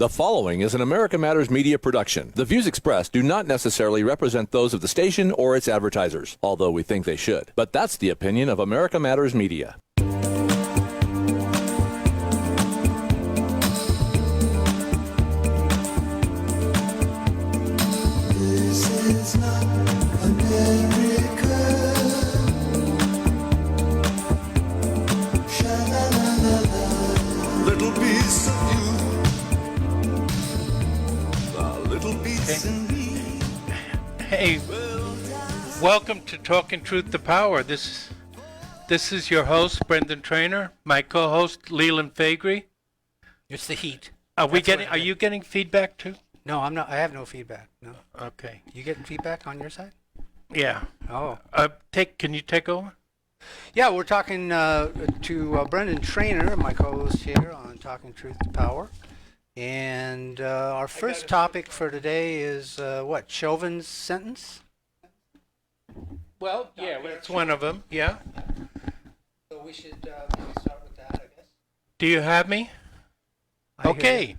The following is an America Matters media production. The views expressed do not necessarily represent those of the station or its advertisers, although we think they should. But that's the opinion of America Matters Media. This is not America. Sha-la-la-la-la. Little piece of you. Hey, welcome to Talking Truth to Power. This is your host, Brendan Trainor, my co-host, Leland Faegre. It's the heat. Are you getting feedback too? No, I'm not. I have no feedback. No. Okay. You getting feedback on your side? Yeah. Oh. Can you take over? Yeah, we're talking to Brendan Trainor, my co-host here on Talking Truth to Power. And our first topic for today is what? Chauvin's sentence? Well, yeah, that's one of them. Yeah. So we should maybe start with that, I guess. Do you have me? I hear Okay. you.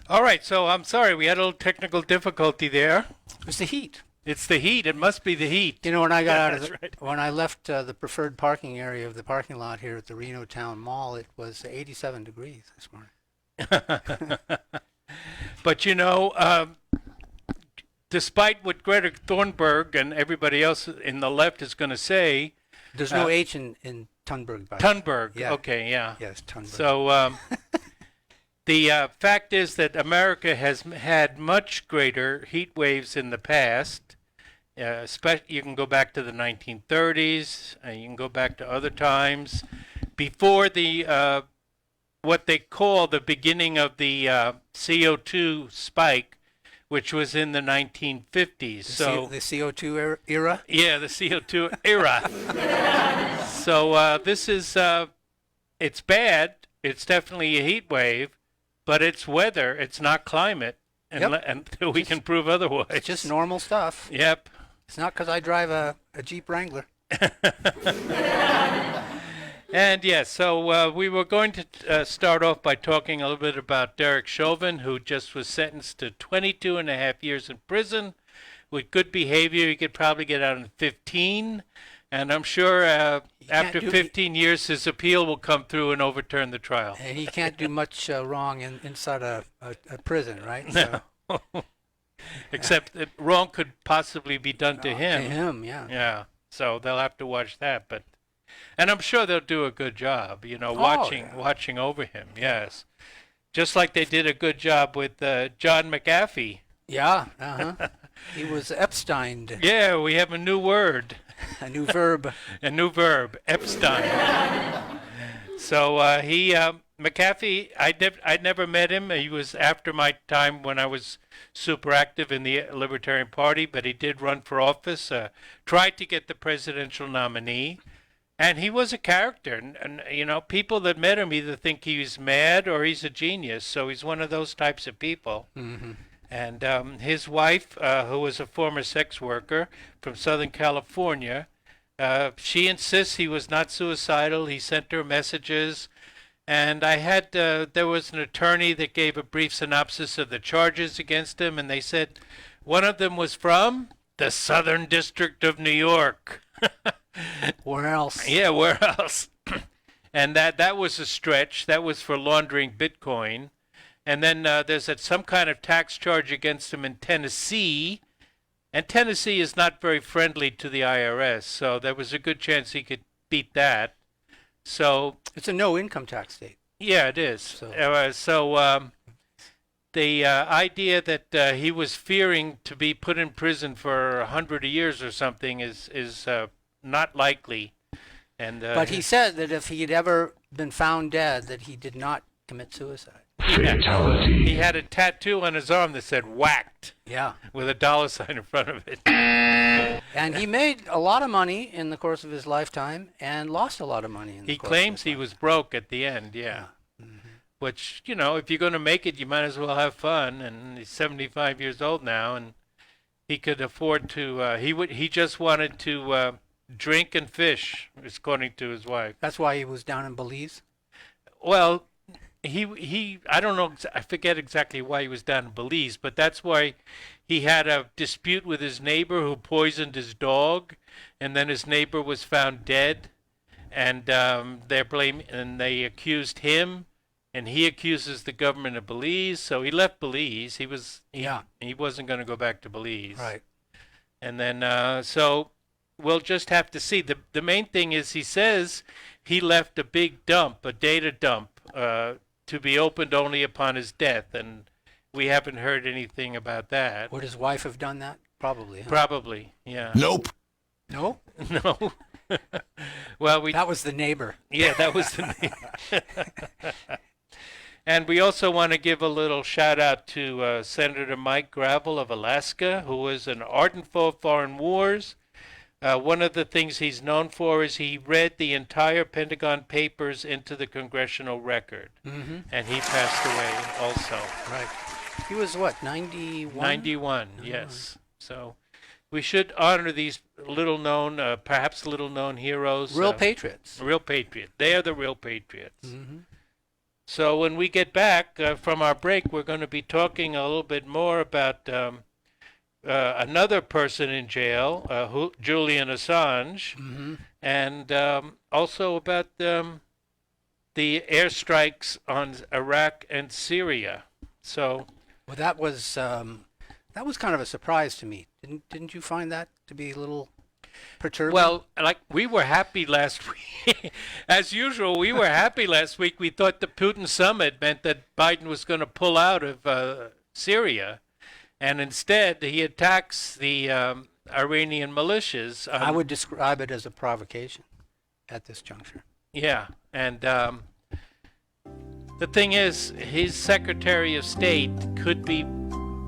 All right. So I'm sorry, we had a little technical difficulty there. It's the heat. It's the heat. It must be the heat. You know, when I got out of That's right. when I left the preferred parking area of the parking lot here at the Reno Town Mall, it was 87 degrees this morning. But you know, despite what Greta Thunberg and everybody else in the left is going to say, There's no H in Thunberg. By the way. Thunberg. Yeah. Okay, yeah. Yes, Thunberg. So the fact is that America has had much greater heat waves in the past. You can go back to the 1930s. You can go back to other times before the what they call the beginning of the CO2 spike, which was in the 1950s. The CO2 era? Yeah, the CO2 era. So this is, it's bad. It's definitely a heat wave, but it's weather. It's not climate. Until we can prove otherwise. It's just normal stuff. Yep. It's not because I drive a Jeep Wrangler. And yes, so we were going to start off by talking a little bit about Derek Chauvin, who just was sentenced to 22 and a half years in prison. With good behavior, he could probably get out in 15. And I'm sure after 15 years, his appeal will come through and overturn the trial. And he can't do much wrong inside a prison, right? No. Except that wrong could possibly be done to him. To him, yeah. Yeah. So they'll have to watch that. And I'm sure they'll do a good job, you know, watching over him. Yes. Just like they did a good job with John McAfee. Yeah. Uh-huh. He was Epsteined. Yeah, we have a new word. A new verb. A new verb, Epstein. So McAfee, I'd never met him. He was after my time when I was super active in the Libertarian Party, but he did run for office, tried to get the presidential nominee, and he was a character. And you know, people that met him either think he's mad or he's a genius. So he's one of those types of people. Mm-hmm. And his wife, who was a former sex worker from Southern California, she insists he was not suicidal. He sent her messages. And there was an attorney that gave a brief synopsis of the charges against him, and they said one of them was from the Southern District of New York. Where else? Yeah, where else? And that was a stretch. That was for laundering Bitcoin. And then there's some kind of tax charge against him in Tennessee. And Tennessee is not very friendly to the IRS, so there was a good chance he could beat that. So it's a no income tax state. Yeah, it is. So the idea that he was fearing to be put in prison for 100 years or something is not likely. And but he said that if he had ever been found dead, that he did not commit suicide. Fatality. He had a tattoo on his arm that said "whacked." Yeah. With a dollar sign in front of it. And he made a lot of money in the course of his lifetime and lost a lot of money in the He course claims of his he lifetime. was broke at the end, yeah. Mm-hmm. Which, you know, if you're going to make it, you might as well have fun. And he's 75 years old now, and he could afford to, he just wanted to drink and fish, according to his wife. That's why he was down in Belize? Well, I don't know, I forget exactly why he was down in Belize, but that's why he had a dispute with his neighbor who poisoned his dog, and then his neighbor was found dead, and they accused him, and he accuses the government of Belize, so he left Belize. He wasn't going to go back to Belize. Right. And then, so we'll just have to see. The main thing is he says he left a big dump, a data dump, to be opened only upon his death, and we haven't heard anything about that. Would his wife have done that? Probably. Huh? Probably, yeah. Nope. No? No. Well, That was the neighbor. yeah, that was the name. And we also want to give a little shout out to Senator Mike Gravel of Alaska, who was an ardent foe of foreign wars. One of the things he's known for is he read the entire Pentagon Papers into the congressional record. Mm-hmm. And he passed away also. Right. He was what, 91? 91, yes. So we should honor these little-known, perhaps little-known heroes. Real patriots. Real patriot. They are the real patriots. Mm-hmm. So when we get back from our break, we're going to be talking a little bit more about another person in jail, Julian Assange, Mm-hmm. and also about the airstrikes on Iraq and Syria. So, Well, that was kind of a surprise to me. Didn't you find that to be a little perturbing? well, like we were happy last week. As usual, we were happy last week. We thought the Putin summit meant that Biden was going to pull out of Syria. And instead, he attacks the Iranian militias. I would describe it as a provocation at this juncture. Yeah, and the thing is, his Secretary of State could be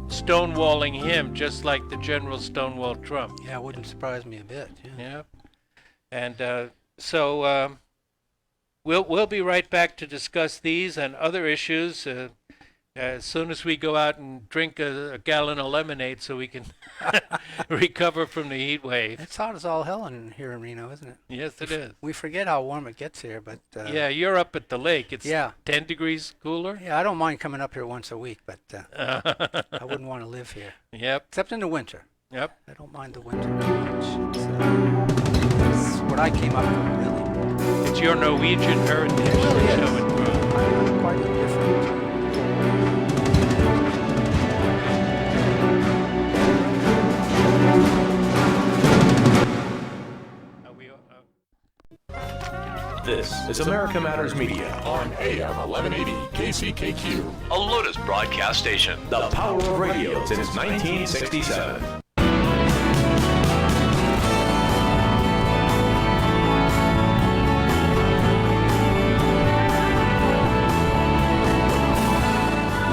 stonewalling him just like the general stonewalled Trump. Yeah, it wouldn't surprise me a bit. Yeah. Yeah, and so we'll be right back to discuss these and other issues as soon as we go out and drink a gallon of lemonade so we can recover from the heat wave. It's hot as all hell here in Reno, isn't it? Yes, it is. We forget how warm it gets here, but Yeah, you're up at the lake. It's Yeah. 10 degrees cooler. yeah, I don't mind coming up here once a week, but I wouldn't want to live here, Yep, except in the winter. yep. I don't mind the winter too much. It's what I came up with, really. It's your Norwegian heritage. It really is. Showing through. I'm quite indifferent. This is America Matters Media on AM 1180 KCKQ, a Lotus broadcast station. The power of radio since 1967.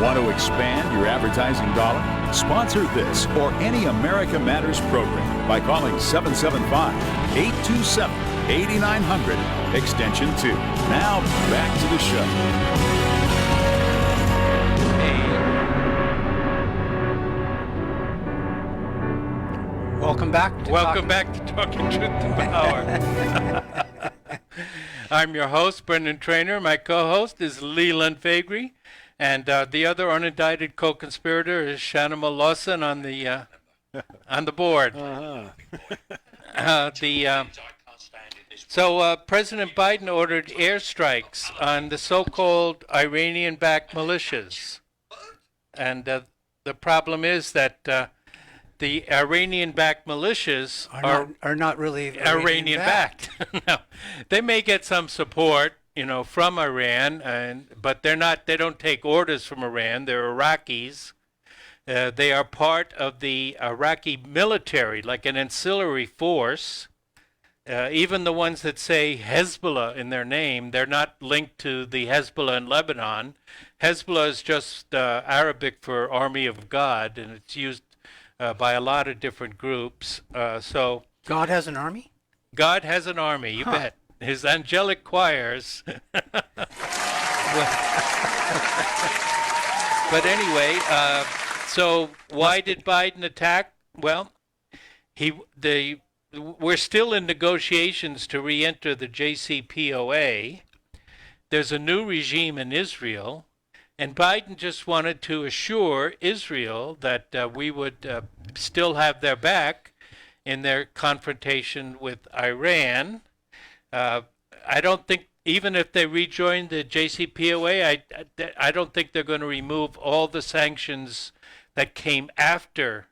Want to expand your advertising dollar? Sponsor this or any America Matters program by calling 775-827-8900, extension 2. Now, back to the show. Welcome back. Welcome back to Talking Truth to Power. I'm your host, Brendan Trainor. My co-host is Leland Faegre. And the other unindicted co-conspirator is Shanama Lawson on the board. So President Biden ordered airstrikes on the so-called Iranian-backed militias. And the problem is that the Iranian-backed militias are not really Iranian-backed. No, they may get some support, from Iran, but they don't take orders from Iran. They're Iraqis. They are part of the Iraqi military, like an ancillary force. Even the ones that say Hezbollah in their name, they're not linked to the Hezbollah in Lebanon. Hezbollah is just Arabic for Army of God, and it's used by a lot of different groups. So God has an army? God has an army, you bet. His angelic choirs. But anyway, so why did Biden attack? Well, we're still in negotiations to re-enter the JCPOA, there's a new regime in Israel, and Biden just wanted to assure Israel that we would still have their back in their confrontation with Iran. I don't think, even if they rejoin the JCPOA, I don't think they're going to remove all the sanctions that came after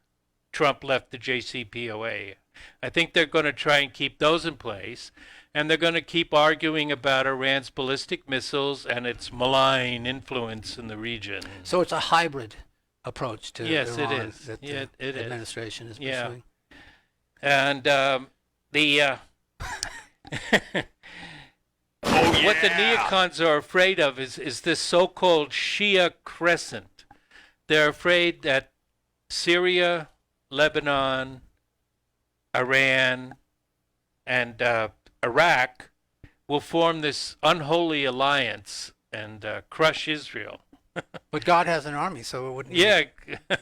Trump left the JCPOA. I think they're going to try and keep those in place, and they're going to keep arguing about Iran's ballistic missiles and its malign influence in the region. So it's a hybrid approach to Yes, Iran it is. that Yeah, the it is. administration is Yeah. pursuing. And what the neocons are afraid of is this so-called Shia crescent. They're afraid that Syria, Lebanon, Iran, and Iraq will form this unholy alliance and crush Israel. But God has an army, so it wouldn't Yeah.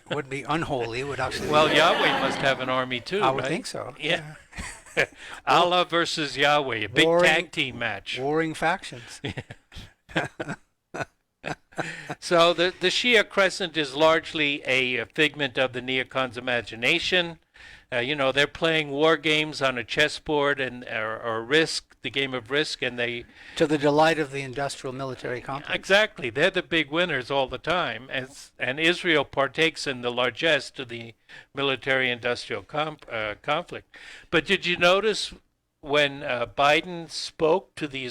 wouldn't be unholy. It would actually Well, Yahweh must have an army too, I would right? think so. Yeah. Allah versus Yahweh, a big Warring- tag team match. Warring factions. So the Shia crescent is largely a figment of the neocons' imagination. They're playing war games on a chessboard or Risk, the game of Risk, and they To the delight of the industrial military complex. exactly they're the big winners all the time, and Israel partakes in the largesse of the military-industrial conflict. But did you notice when Biden spoke to the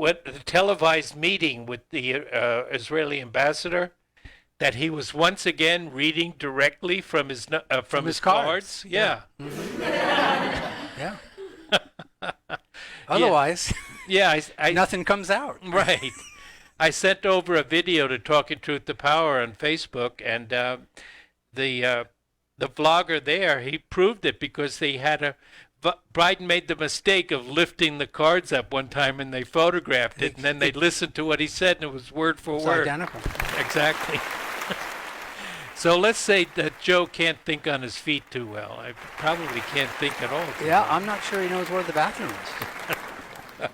the televised meeting with the Israeli ambassador, that he was once again reading directly from his cards? Yeah. Yeah. Otherwise, Yeah, I nothing comes out. right. I sent over a video to Talking Truth to Power on Facebook, and the vlogger there, he proved it because they had Biden made the mistake of lifting the cards up one time, and they photographed it, and then they listened to what he said, and it was word for It's word. identical. Exactly. So let's say that Joe can't think on his feet too well. I probably can't think at all. Yeah, I'm not sure he knows where the bathroom is.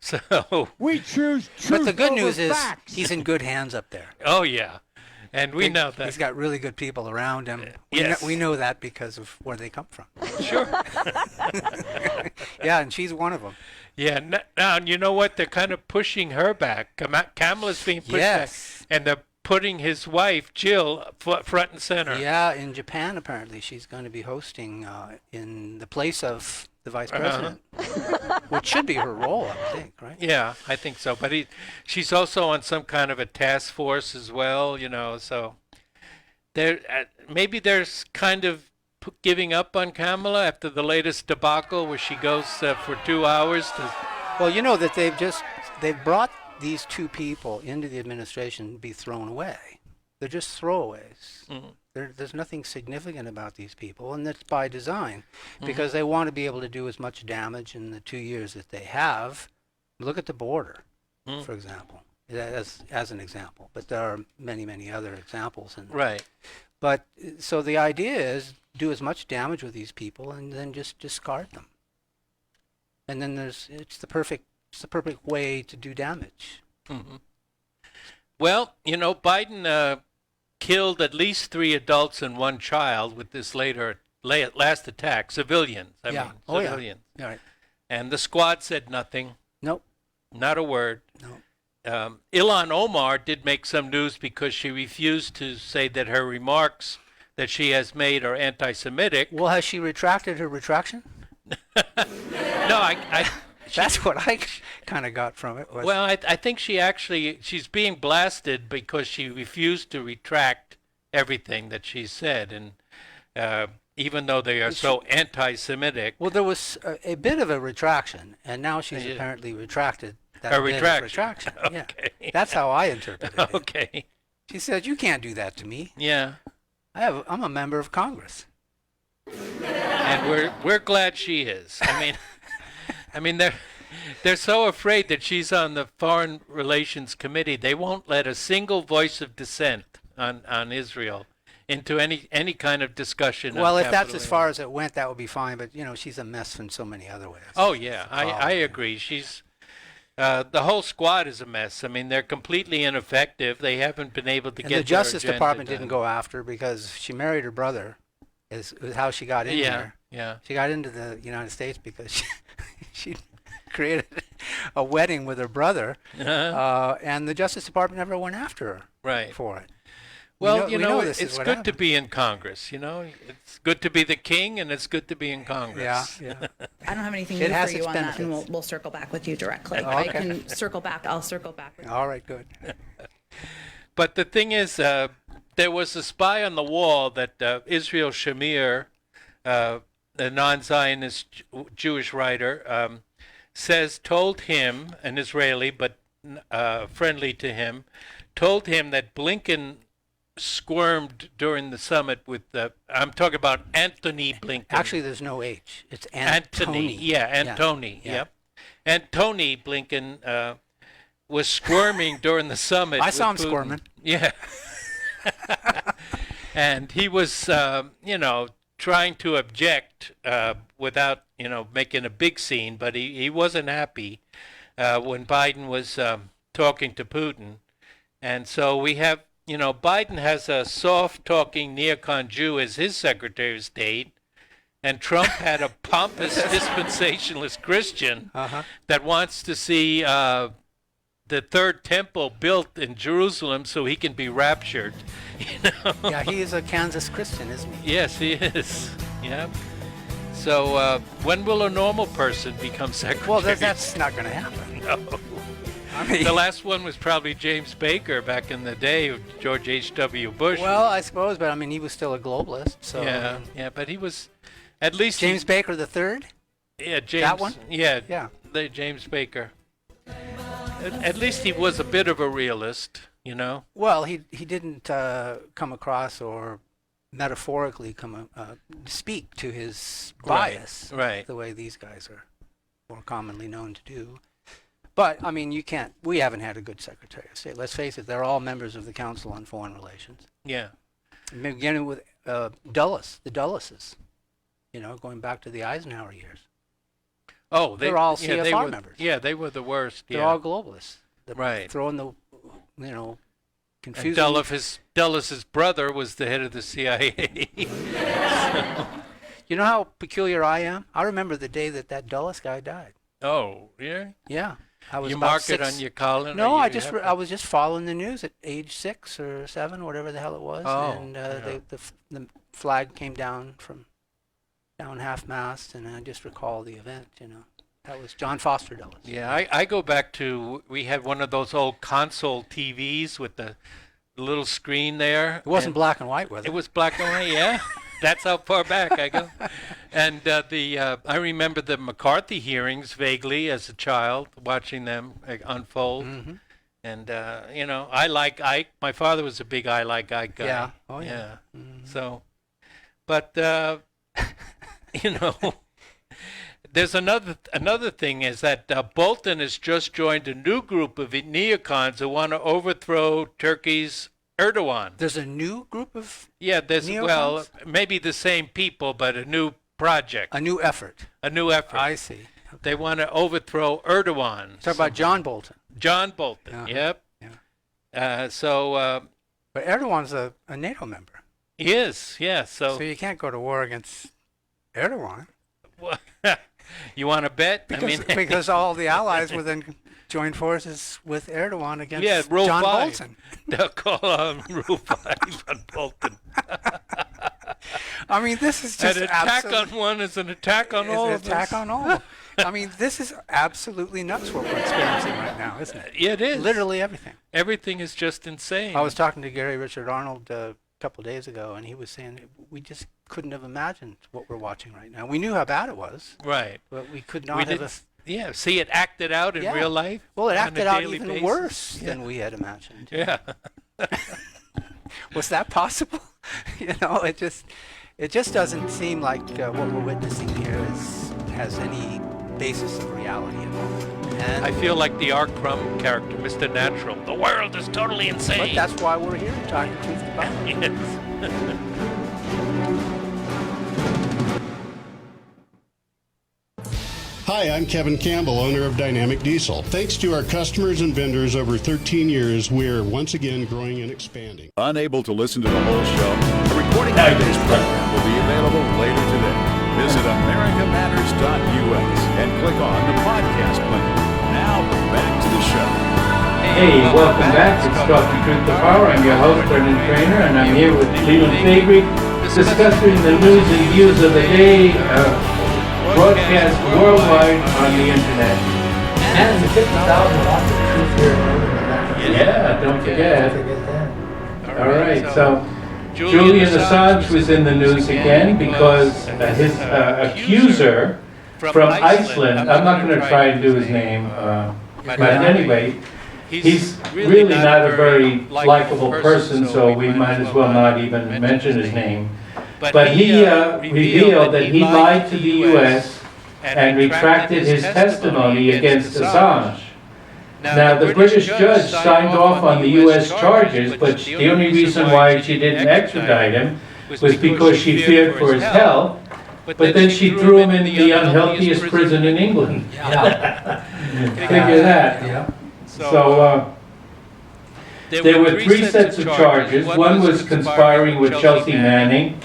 So, We choose truth But the good over news is facts. he's in good hands up there. oh yeah, and we know that. He's got really good people around him. Yes. We know that because of where they come from. Sure. Yeah, and she's one of them. Yeah. Now you know what? They're kind of pushing her back. Kamala's being pushed Yes. back, and they're putting his wife Jill front and center. Yeah, in Japan, apparently, she's going to be hosting in the place of the vice president, which should be her role, I think, right? Yeah, I think so. But she's also on some kind of a task force as well, so maybe there's kind of giving up on Kamala after the latest debacle where she goes for 2 hours to... Well, you know that they've brought these two people into the administration to be thrown away. They're just throwaways. There's nothing significant about these people, and that's by design, because they want to be able to do as much damage in the 2 years that they have. Look at the border, for example, as an example. But there are many, many other examples. Right. But so the idea is do as much damage with these people and then just discard them. And then it's the perfect way to do damage. Well, Biden killed at least 3 adults and 1 child with this last attack, civilians. I mean, civilians. Yeah. Right. And the squad said nothing, Nope. not a word. No. Ilhan Omar did make some news because she refused to say that her remarks that she has made are anti-Semitic. Well, has she retracted her retraction? No, That's what I kind of got from it. well, I think she's being blasted because she refused to retract everything that she said, and even though they are so anti-Semitic. Well, there was a bit of a retraction, and now she's Yeah. apparently retracted that A bit of retraction. Yeah. Okay. That's how I interpreted it. Okay. She said, "You can't do that to me. Yeah. I'm a member of Congress." And we're glad she is. I mean they're so afraid that she's on the Foreign Relations Committee. They won't let a single voice of dissent on Israel into any kind of discussion. Well, of if that's as capitalism. far as it went, that would be fine. But she's a mess in so many other ways. Oh yeah, That's the I problem. agree. She's the whole squad is a mess. I mean, they're completely ineffective. They haven't been able to And get the Justice their agenda Department done. didn't go after her because she married her brother. Is how she got in Yeah, here. yeah. She got into the United States because she created a wedding with her brother, and the Justice Department never went after her Right. for it. Well, we know this is it's what good to happened. be in Congress. It's good to be the king, and it's good to be in Congress. Yeah. I don't have anything It new has for you its on that, and benefits. we'll circle back with you directly. Okay. I can circle back. I'll circle back with you. All right, good. But the thing is, there was a spy on the wall that Israel Shamir, a non-Zionist Jewish writer, told him, an Israeli but friendly to him, told him that Blinken squirmed during the summit with I'm talking about Anthony Blinken. Actually, there's no H. It's Antony. Yeah, Antony. Yeah. Yep. Antony Blinken was squirming during the summit. I saw him with Putin. squirming. Yeah. And he was, trying to object without, making a big scene, but he wasn't happy when Biden was talking to Putin. And so we have, Biden has a soft-talking neocon Jew as his Secretary of State, and Trump had a pompous dispensationalist Christian that wants to see the third temple built in Jerusalem so he can be raptured. Yeah, he is a Kansas Christian, isn't he? Yes, he is. Yeah. So when will a normal person become secretary? Well, that's not going to happen. No. I mean, The last one was probably James Baker back in the day of George H.W. Bush. well, I suppose, but I mean, he was still a globalist. So yeah, but he was at least James Baker the third. Yeah, James. That one? Yeah, Yeah. The James Baker. At least he was a bit of a realist, Well, he didn't come across or metaphorically speak to his bias, right. the way these guys are more commonly known to do. But I mean, we haven't had a good Secretary of State. Let's face it; they're all members of the Council on Foreign Relations. Yeah. Beginning with Dulles, the Dulleses, going back to the Eisenhower years. Oh, They're all yeah, CFR members. Yeah, they were the worst. They're yeah. all globalists. They're Right. Throwing the, And confusing. Dulles' brother was the head of the CIA. You know how peculiar I am? I remember the day that Dulles guy died. Oh, yeah. Yeah, I was You about mark it 6. on your calendar? No, you I was just following the news at age 6 or 7, whatever the hell it was, Oh, and yeah. the flag came down half-mast, and I just recall the event. That was John Foster Dulles. Yeah, I go back to, we had one of those old console TVs with the little screen there. It wasn't and black and white, was it? It was black and white, yeah. That's how far back I go. And I remember the McCarthy hearings vaguely as a child, watching them unfold. Mm-hmm. And, I like Ike. My father was a big I like Ike guy. Yeah. Oh, yeah. So, but, there's another thing is that Bolton has just joined a new group of neocons who want to overthrow Turkey's Erdogan. There's a new group of There's neocons? maybe the same people, but a new project, a new effort. a new effort. I see. They want to overthrow Erdogan. Talk about John Bolton. John Bolton. Uh-huh. Yep. Yeah. So But Erdogan's a NATO member, he is. Yeah. so you can't go to war against Erdogan you want to bet? because, because all the allies will then join forces with Erdogan against Rule John 5. Bolton. They'll call on Rule 5 on Bolton. I mean, this is just An attack absolute- on one is an attack on it's all an of attack us. on all. I mean, this is absolutely nuts what we're experiencing right now, isn't it? Yeah, it is. Literally everything. Everything is just insane. I was talking to Gary Richard Arnold a couple of days ago, and he was saying we just couldn't have imagined what we're watching right now. We knew how bad it was, right. but we could We not did. have. Yeah. See it acted out in Yeah. real life. Well, it on a acted out daily even basis. worse Yeah. than we had imagined. Yeah. Was that possible? It just doesn't seem like what we're witnessing here has any basis of reality at all. I feel like the R. Crumb character, Mr. Natural. The world is totally But insane. that's why we're here, talking truth to power. Yes. Hi, I'm Kevin Campbell, owner of Dynamic Diesel. Thanks to our customers and vendors over 13 years, we're once again growing and expanding. Unable to listen to the whole show? A recording of this program will be available later today. Visit americamatters.us and click on the podcast link. Now, back to the show. Hey, welcome back. It's Talking Truth to Power. I'm your host, Brendan Trainor, and I'm here with Leland Faegre, discussing the news and views of the day, broadcast worldwide on the internet. And the 50,000 watts of truth here. Yeah, don't forget. that. All right, so Julian Assange was in the news again because his accuser from Iceland, I'm not going to try and do his name, but anyway, he's really not a very likable person, so we might as well not even mention his name. But he revealed that he lied to the U.S. and retracted his testimony against Assange. Now, the British judge signed off on the U.S. charges, but the only reason why she didn't extradite him was because she feared for his health, but then she threw him in the unhealthiest prison in England. Yeah. Figure that. Yeah. So, there were three sets of charges. One was conspiring with Chelsea Manning.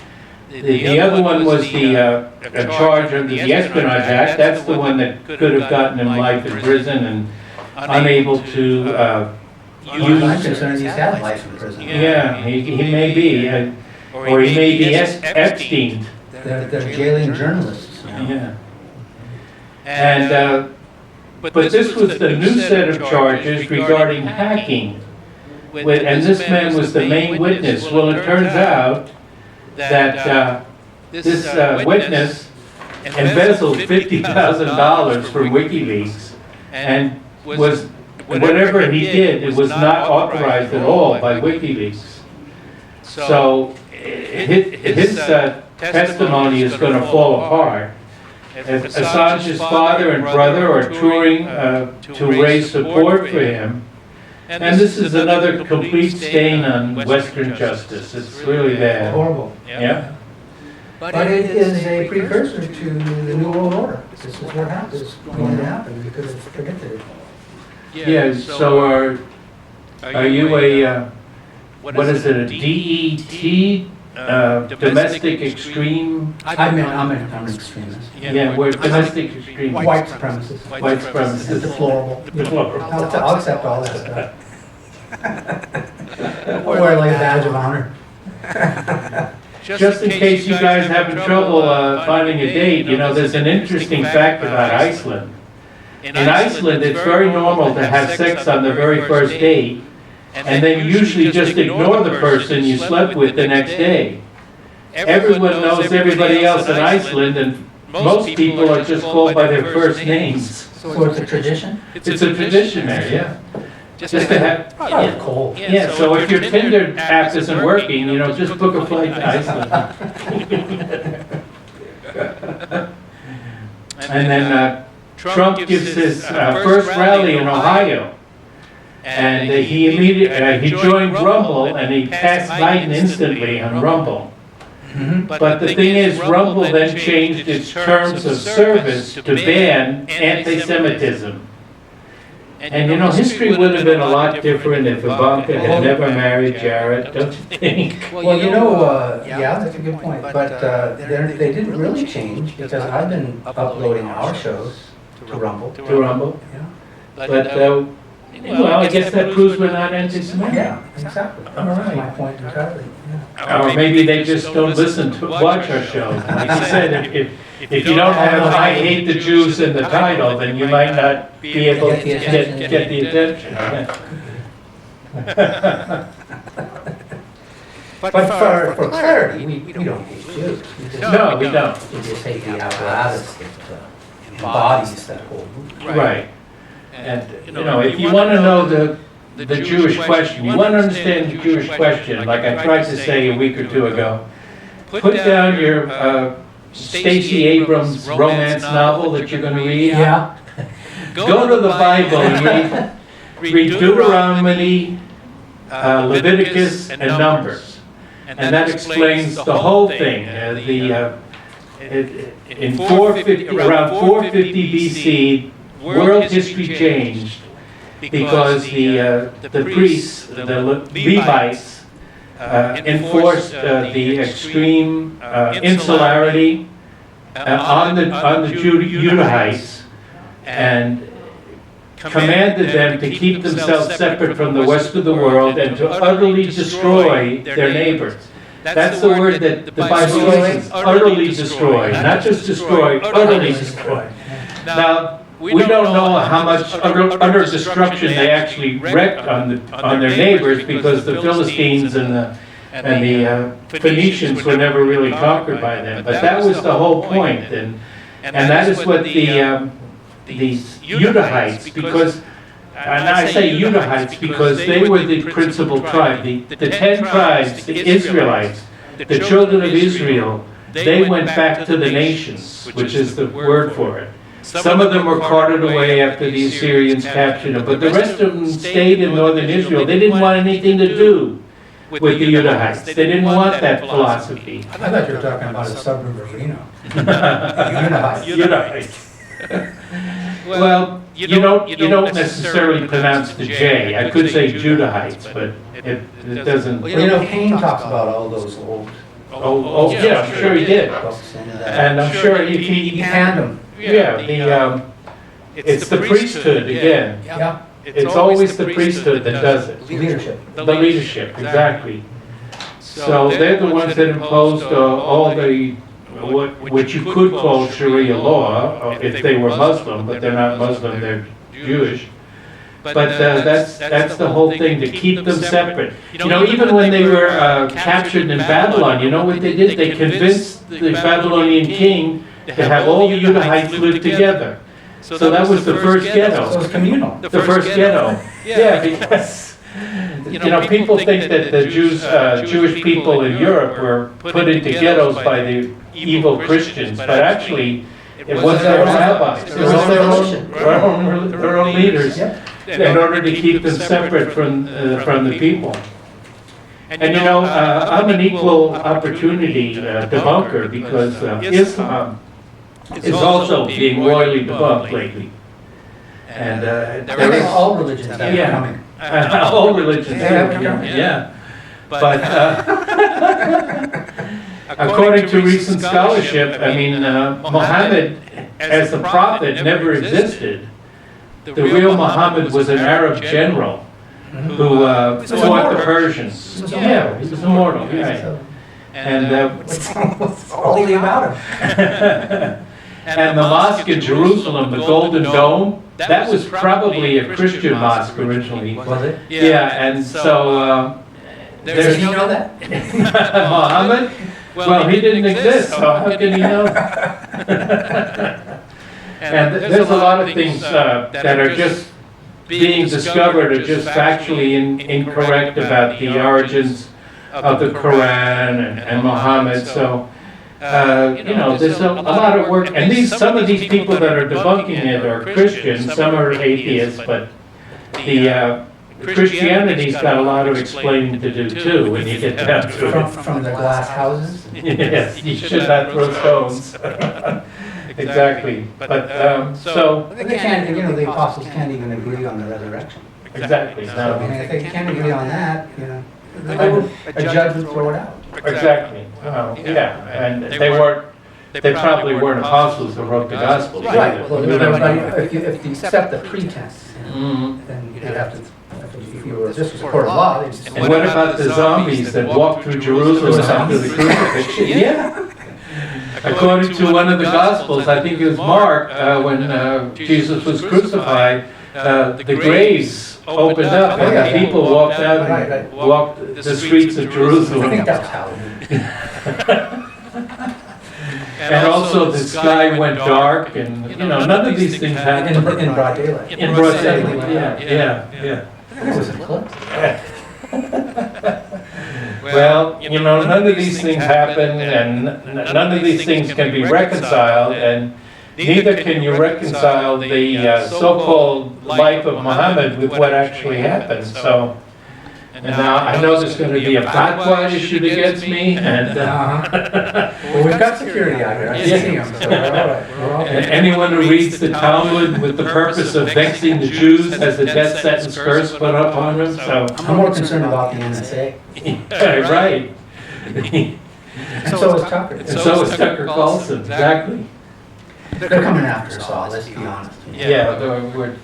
The other one was a charge under the Espionage Act. That's the one that could have gotten him life in prison and unable to I'm concerned he's had life in prison. Yeah, he may be, or he may be Epstein. They're jailing journalists. Yeah. And but this was the new set of charges regarding hacking, and this man was the main witness. Well, it turns out that this witness embezzled $50,000 from WikiLeaks, and was whatever he did, it was not authorized at all by WikiLeaks. So his testimony is going to fall apart. Assange's father and brother are touring to raise support for him. And this is another complete stain on Western justice. It's really bad. Horrible. Yeah. But it is a precursor to the New World Order. This is what happens. It's going to happen because it's predicted it. Yeah, so are you a, what is it, a DET, domestic extreme? I'm an extremist. Yeah, we're domestic extreme. White supremacist. White supremacist. It's deplorable. Deplorable. I'll accept all that stuff. Or wear like a badge of honor. Just in case you guys having trouble finding a date, you know, there's an interesting fact about Iceland. In Iceland, it's very normal to have sex on the very first date, and then you usually just ignore the person you slept with the next day. Everyone knows everybody else in Iceland, and most people are just called by their first names. So it's a tradition? It's a tradition there, yeah. Just to have, Probably cold. yeah, so if your Tinder app isn't working, you know, just book a flight to Iceland. And then Trump gives his first rally in Ohio. And he joined Rumble, and he passed Biden instantly on Rumble. But the thing is, Rumble then changed its terms of service to ban anti-Semitism. And you know, history would have been a lot different if Ivanka had never married Jared, don't you think? Well, you know, yeah, that's a good point. But they didn't really change because I've been uploading our shows to Rumble. To Rumble? Yeah. But, well, I guess that proves we're not anti-Semitic. Yeah, exactly. All right. My point entirely. Yeah. Or maybe they just don't listen to watch our shows. Like I said, if you don't have "I hate the Jews" in the title, then you might not be able to get the attention. But for clarity, we don't hate Jews. No, we don't. We just hate the apparatus that embodies that whole movement. Right. And, you know, if you want to know the Jewish question, you want to understand the Jewish question, like I tried to say a week or two ago, put down your Stacey Abrams romance novel that you're going to read. Yeah. go to the Bible and read Deuteronomy, Leviticus, and Numbers. And that explains the whole thing. In 450, around 450 BC, world history changed because the priests, the Levites, enforced the extreme insularity on the Judahites and commanded them to keep themselves separate from the rest of the world and to utterly destroy their neighbors. That's the word that the Bible uses, utterly destroy, not just destroy, utterly destroy. Now, we don't know how much utter destruction they actually wreaked on their neighbors because the Philistines and the Phoenicians were never really conquered by them. But that was the whole point, and that is what these Judahites, because, and I say Judahites because they were the principal tribe. The 10 tribes, the Israelites, the children of Israel, they went back to the nations, which is the word for it. Some of them were carted away after the Assyrians captured them, but the rest of them stayed in northern Israel. They didn't want anything to do with the Judahites. They didn't want that philosophy. I thought you were talking about a suburb of Reno. Judahites. Well, you don't necessarily pronounce the J. I could say Judahites, but it doesn't. Well, you know, Cain talks about all those old Oh, yeah, I'm sure he did. books and And I'm sure he panned them. Yeah, it's the priesthood again. Yeah, It's always the priesthood that does it. leadership. The leadership, exactly. So they're the ones that imposed all the, what you could call Sharia law, if they were Muslim, but they're not Muslim, they're Jewish. But that's the whole thing, to keep them separate. You know, even when they were captured in Babylon, you know what they did? They convinced the Babylonian king to have all the Judahites live together. So that was the first ghetto. So it's communal. The first ghetto. Yeah, because you know, people think that the Jewish people in Europe were put into ghettos by the evil Christians, but actually it was their rabbis. It was their own leaders, in order to keep them separate from the people. And you know, I'm an equal opportunity debunker because Islam is also being royally debunked lately. And I think all religions are coming. All religions are coming, yeah. But according to recent scholarship, I mean, Muhammad as a prophet never existed. The real Muhammad was an Arab general who fought the Persians. Yeah, he was immortal, right. And What's holy about him? and the mosque in Jerusalem, the Golden Dome, that was probably a Christian mosque originally. Was it? Yeah, and so Does he know that? Muhammad? Well, he didn't exist, so how can he know? And there's a lot of things that are just being discovered are just factually incorrect about the origins of the Quran and Muhammad. So, you know, there's a lot of work. And some of these people that are debunking it are Christians, some are atheists, but the Christianity's got a lot of explaining to do too when you get down to it. From the glass houses? Yes, you should not throw stones. Exactly. But so They can't, you know, the apostles can't even agree on the resurrection. exactly. So, No. I mean, if they can't agree on that, you know, a judge would throw it out. Exactly. Yeah, and they probably weren't apostles who wrote the Gospels. Right, either. well, We don't know. if you accept the pretense, Mhm. then you'd have to, if you were, this was a court of law, they'd just. And what about the zombies that walked through Jerusalem after the crucifixion? Yeah. According to one of the Gospels, I think it was Mark, when Jesus was crucified, the graves opened up and the people walked out and walked the streets of I think Jerusalem. that was Halloween. And also the sky went dark and, you know, none of these things happened. In broad daylight. In broad daylight, yeah. I think it was an eclipse. Well, you know, none of these things happen and none of these things can be reconciled, and neither can you reconcile the so-called life of Muhammad with what actually happened. So, and now I know there's going to be a fatwa issued against me, and Well, we've got security out here. I see them, so we're all right. We're all and good. anyone who reads the Talmud with the purpose of vexing the Jews has the death sentence curse put up on them. So, I'm more concerned about the NSA. yeah, right. And so is Tucker. And so is Tucker Carlson, exactly. They're coming after us all, let's be honest. Yeah, we're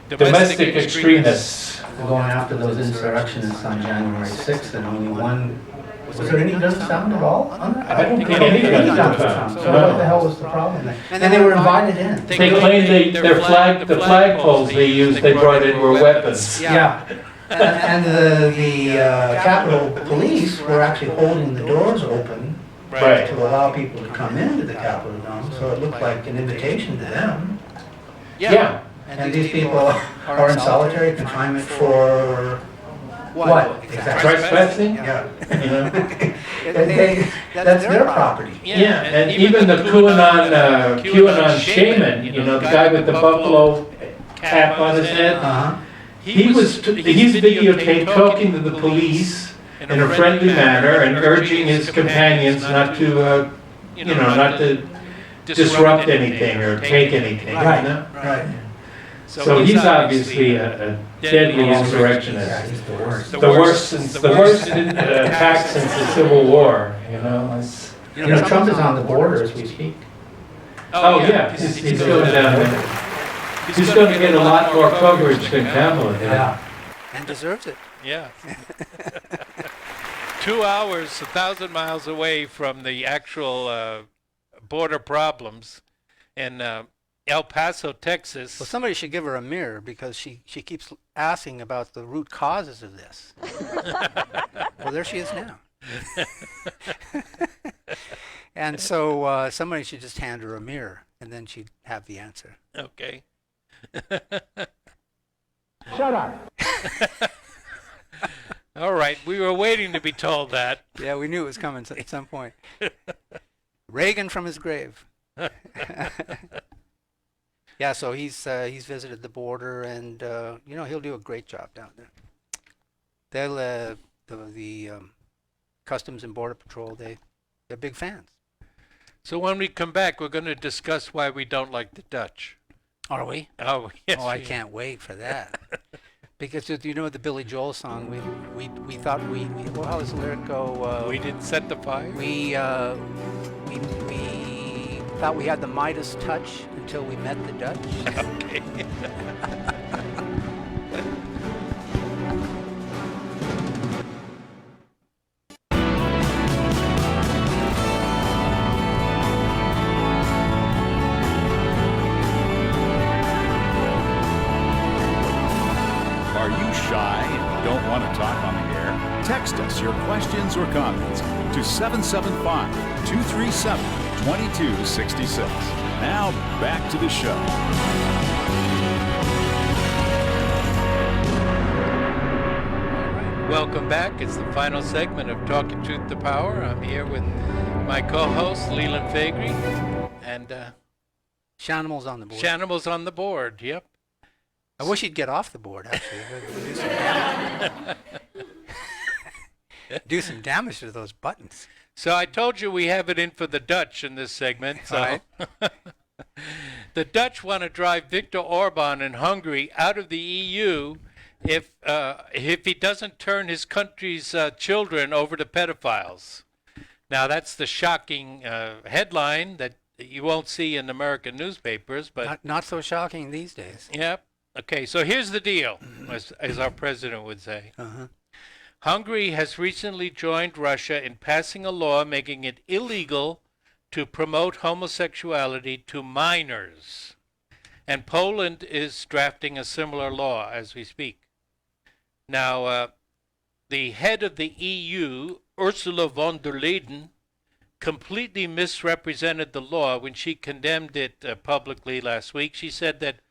domestic extremists. They're going after those insurrectionists on January 6th, and only one, was there any guns found at all on that? I don't think any guns were found. So what the hell was the problem there? And they were invited in. They claimed the flagpoles they used, they brought in were weapons. Yeah. And the Capitol Police were actually holding the doors open Right. to allow people to come into the Capitol Dome, so it looked like an invitation to them. Yeah. And these people are in solitary confinement for what? Exactly. Trespassing? Yeah. You know? That's their property. Yeah, and even the QAnon shaman, you know, the guy with the buffalo cap on his head, Uh-huh. he's videotaped talking to the police in a friendly manner and urging his companions not to, not to disrupt anything or take anything, Right, you know? right. So he's obviously a deadly Yeah, insurrectionist. he's the worst. The worst attack since the Civil War, you know? You know, Trump is on the border as we speak. Oh, yeah, he's going down there. He's going to get a lot more coverage than Kamala did. Yeah. And deserves it. Yeah. 2 hours, 1,000 miles away from the actual border problems in El Paso, Texas. Well, somebody should give her a mirror because she keeps asking about the root causes of this. Well, there she is now. And so somebody should just hand her a mirror, and then she'd have the answer. Okay. Shut up. All right, we were waiting to be told that. Yeah, we knew it was coming at some point. Reagan from his grave. Yeah, so he's visited the border, and he'll do a great job down there. They'll the Customs and Border Patrol, they're big fans. So when we come back, we're going to discuss why we don't like the Dutch. Are we? Oh, yes. Oh, I can't wait for that. Because you know the Billy Joel song, we thought well, how does the lyric go? We didn't set the fire? We thought we had the Midas touch until we met the Dutch. Okay. Are you shy and don't want to talk on the air? Text us your questions or comments to 775-237-2266. Now, back to the show. Welcome back. It's the final segment of Talking Truth to Power. I'm here with my co-host, Leland Faegre, and Shanimal's on the board. Shanimal's on the board, yep. I wish he'd get off the board, actually. Do some damage to those buttons. So I told you we have it in for the Dutch in this segment. So Right. The Dutch want to drive Viktor Orban in Hungary out of the EU if he doesn't turn his country's children over to pedophiles. Now that's the shocking headline that you won't see in American newspapers, but Not so shocking these days. Yep. Okay, so here's the deal, as our president would say. Uh-huh. Hungary has recently joined Russia in passing a law making it illegal to promote homosexuality to minors. And Poland is drafting a similar law as we speak. Now, the head of the EU, Ursula von der Leyen, completely misrepresented the law when she condemned it publicly last week. She said that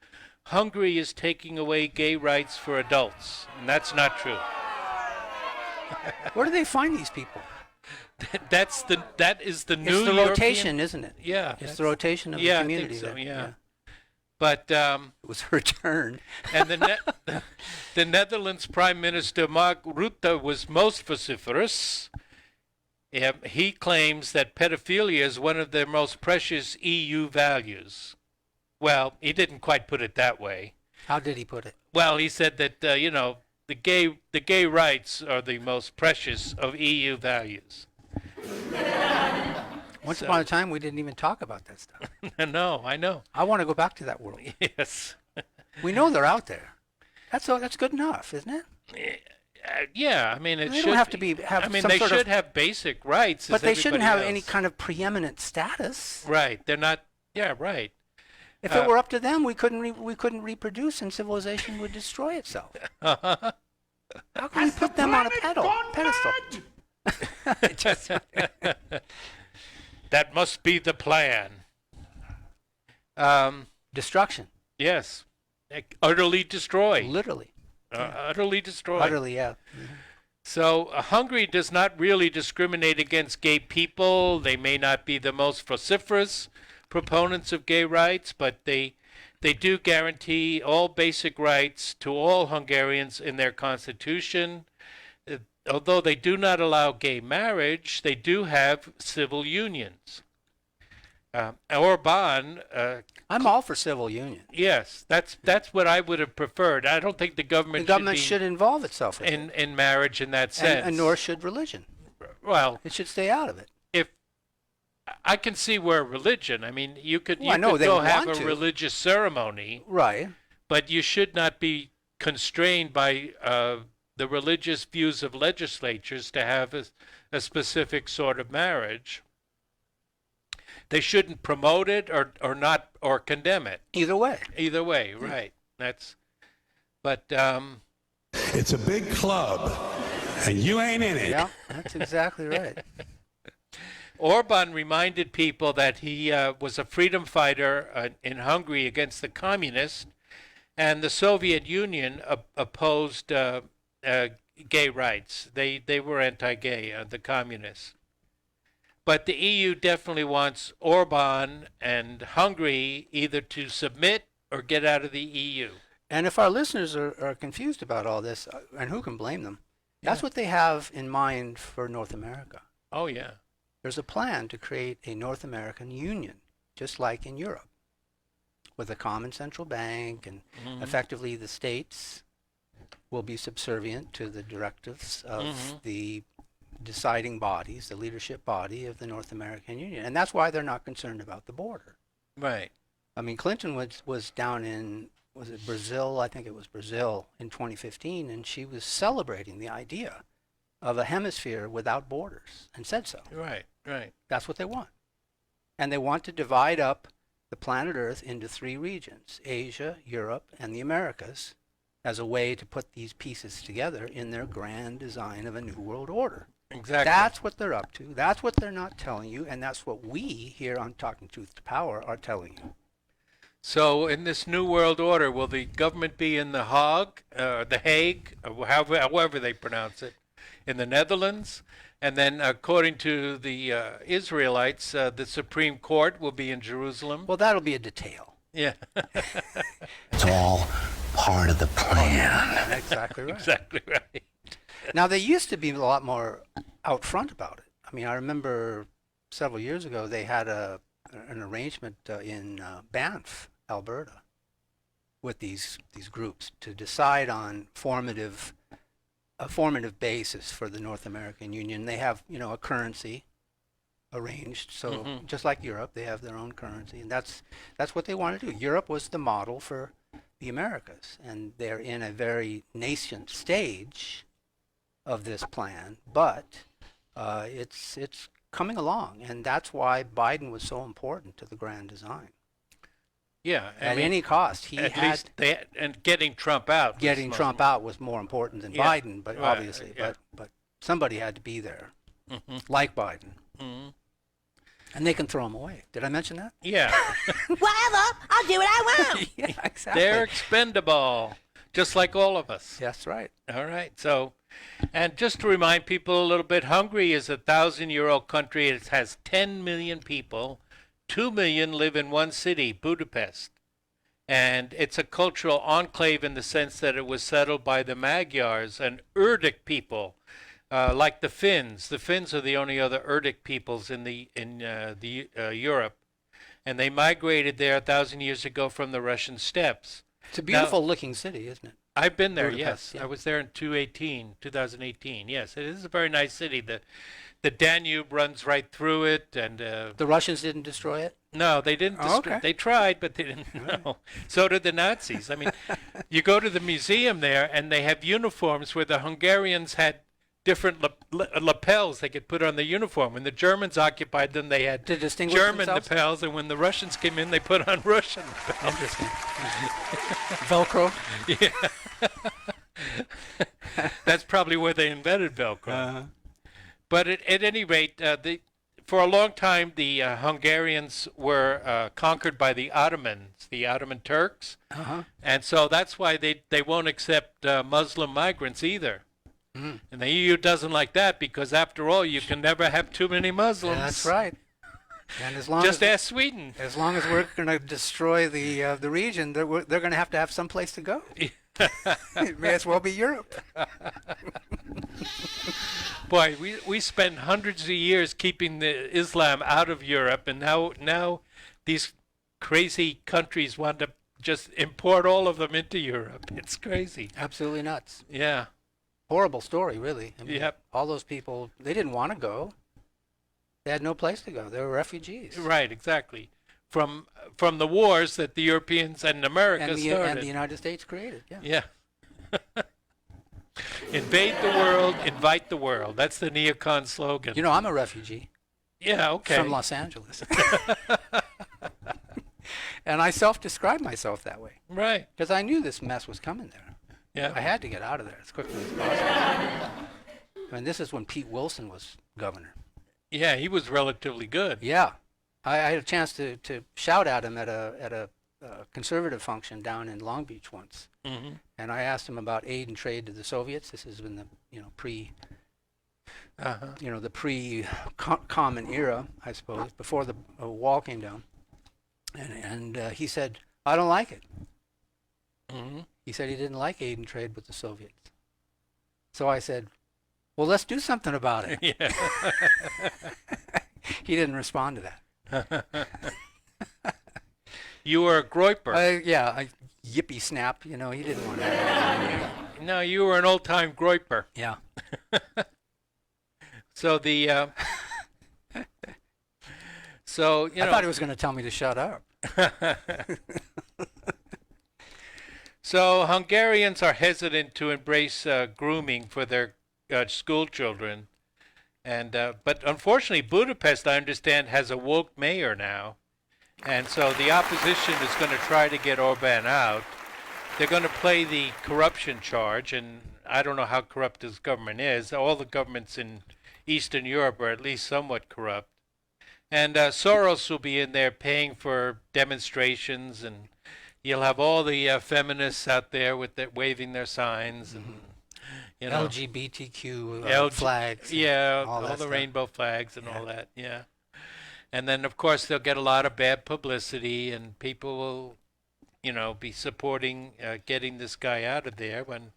Hungary is taking away gay rights for adults, and that's not true. Where do they find these people? that is the new It's the European, rotation, isn't it? Yeah, It's the rotation of yeah, the I community. think so, there. yeah. But It was her turn. and the Netherlands Prime Minister Mark Rutte was most vociferous. He claims that pedophilia is one of their most precious EU values. Well, he didn't quite put it that way. How did he put it? Well, he said that the gay rights are the most precious of EU values. Once upon a time, we didn't even talk about that stuff. No, I know. I want to go back to that world. Yes. We know they're out there. That's good enough, isn't it? Yeah, I mean, it They should don't have to have I mean, some they sort should of, have basic rights, but as they shouldn't have everybody any else. kind of preeminent status. Right? They're not. Yeah, right. If it were up to them, we couldn't reproduce, and civilization would destroy itself. How can we put them on a pedestal? That must be the plan. Destruction, Yes, utterly destroy. literally, Utterly destroy. utterly, yeah. So Hungary does not really discriminate against gay people. They may not be the most vociferous proponents of gay rights, but they do guarantee all basic rights to all Hungarians in their constitution. Although they do not allow gay marriage, they do have civil unions. Orban, I'm all for civil union. yes, that's what I would have preferred. I don't think the government, The government should should involve itself be in it, in marriage in that sense. and nor should religion. Well, It should stay out of it. if I can see where religion, I mean, you could Well, I know they go have want a to. religious ceremony, Right. but you should not be constrained by the religious views of legislatures to have a specific sort of marriage. They shouldn't promote it or not or condemn it. Either way. Either way, right? But It's a big club, and you ain't in it. Yeah, that's exactly right. Orban reminded people that he was a freedom fighter in Hungary against the communists, and the Soviet Union opposed gay rights. They were anti-gay, the communists. But the EU definitely wants Orban and Hungary either to submit or get out of the EU. And if our listeners are confused about all this, and who can blame them, that's what they have in mind for North America. Oh, yeah. There's a plan to create a North American Union, just like in Europe, with a common central bank, and effectively the states will be subservient to the directives of the deciding bodies, the leadership body of the North American Union. And that's why they're not concerned about the border. Right. I mean, Clinton was down in, was it Brazil? I think it was Brazil in 2015, and she was celebrating the idea of a hemisphere without borders, and said so. Right, right. That's what they want. And they want to divide up the planet Earth into 3 regions, Asia, Europe, and the Americas, as a way to put these pieces together in their grand design of a new world order. Exactly. That's what they're up to. That's what they're not telling you, and that's what we here on Talking Truth to Power are telling you. So in this new world order, will the government be in the Hague, or however they pronounce it, in the Netherlands? And then according to the Israelites, the Supreme Court will be in Jerusalem? Well, that'll be a detail. Yeah. It's all part of the plan. Exactly right. Exactly right. Now, they used to be a lot more out front about it. I mean, I remember several years ago they had an arrangement in Banff, Alberta, with these groups to decide on a formative basis for the North American Union. They have, a currency arranged, so just like Europe, they have their own currency, and that's what they want to do. Europe was the model for the Americas, and they're in a very nascent stage of this plan, but it's coming along, and that's why Biden was so important to the grand design. Yeah. At any cost, he at had least and getting Trump out. getting Trump out was more important than Yeah, Biden, but right, obviously, yeah. but somebody had to be there, like Biden, and they can throw him away. Did I mention that? Yeah. Whatever, I'll do what I want. Yeah, exactly. They're expendable, just like all of us. That's right. All right. So And just to remind people a little bit, Hungary is a 1,000-year-old country. It has 10 million people. 2 million live in one city, Budapest. And it's a cultural enclave in the sense that it was settled by the Magyars and Urdic people, like the Finns. The Finns are the only other Urdic peoples in Europe. And they migrated there 1,000 years ago from the Russian steppes. It's a beautiful looking city, isn't it? I've been there, Budapest, yes. yeah. I was there in 2018. Yes, it is a very nice city. The Danube runs right through it, and The Russians didn't destroy it? no, they didn't. Okay. They tried, but they didn't. No. So did the Nazis. I mean, you go to the museum there, and they have uniforms where the Hungarians had different lapels they could put on the uniform. When the Germans occupied them, they had To distinguish German themselves? lapels, and when the Russians came in, they put on Russian lapels. Interesting. Velcro? That's probably where they invented Velcro. Uh-huh. But at any rate, for a long time, the Hungarians were conquered by the Ottomans, the Ottoman Turks. Uh-huh. And so that's why they won't accept Muslim migrants either. Mm. And the EU doesn't like that because, after all, you can never have too many Muslims. That's right. And as long Just as ask Sweden. as long as we're going to destroy the region, they're going to have some place to go. It may as well be Europe. Boy, we spent hundreds of years keeping the Islam out of Europe, and now these crazy countries want to just import all of them into Europe. It's crazy. Absolutely nuts. Yeah. Horrible story, really. I mean, Yep. all those people, they didn't want to go. They had no place to go. They were refugees. Right, exactly. From the wars that the Europeans and America started. And the United States created. Yeah. Yeah. Invade the world, invite the world. That's the neocon slogan. You know, I'm a refugee Yeah, okay. from Los Angeles. And I self-describe myself that way Right. because I knew this mess was coming there. Yeah. I had to get out of there as quickly as possible. I mean, this is when Pete Wilson was governor. Yeah, he was relatively good. Yeah. I had a chance to shout at him at a conservative function down in Long Beach once. Mm-hmm. And I asked him about aid and trade to the Soviets. This has been the the pre-common era, I suppose, before the wall came down. And he said, I don't like it. Mm-hmm. He said he didn't like aid and trade with the Soviets. So I said, well, let's do something about it. Yeah. He didn't respond to that. You were a groyper. I yippee snap. You know, he didn't want to. No, you were an old-time groyper. Yeah. So the so you I know. thought he was going to tell me to shut up. So Hungarians are hesitant to embrace grooming for their school children, and but unfortunately, Budapest, I understand, has a woke mayor now, and so the opposition is going to try to get Orban out. They're going to play the corruption charge, and I don't know how corrupt this government is. All the governments in Eastern Europe are at least somewhat corrupt. And Soros will be in there paying for demonstrations, and you'll have all the feminists out there with waving their signs, and you know, LGBTQ flags. Yeah, all all that the stuff. rainbow flags and all that. Yeah, and then of course they'll get a lot of bad publicity, and people will, you know, be supporting getting this guy out of there when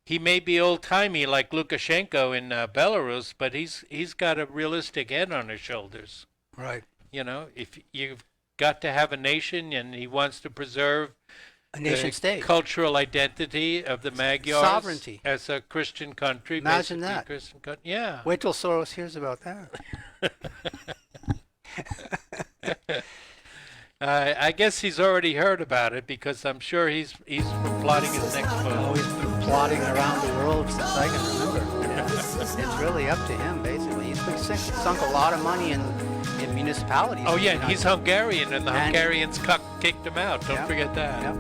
he may be old-timey like Lukashenko in Belarus, but he's got a realistic head on his shoulders. Right. You know, if you've got to have a nation, and he wants to preserve A nation the state. cultural identity of the Magyars Sovereignty. as a Christian country. Imagine basically that. Christian yeah. Wait till Soros hears about that. I guess he's already heard about it because I'm sure he's plotting his next Oh, move. he's been plotting around the world since I can remember. Yeah. It's really up to him, basically. He's sunk a lot of money in municipalities. Oh yeah, in the and he's United- Hungarian, and the And- Hungarians kicked him out. Don't Yep, forget that. Yep.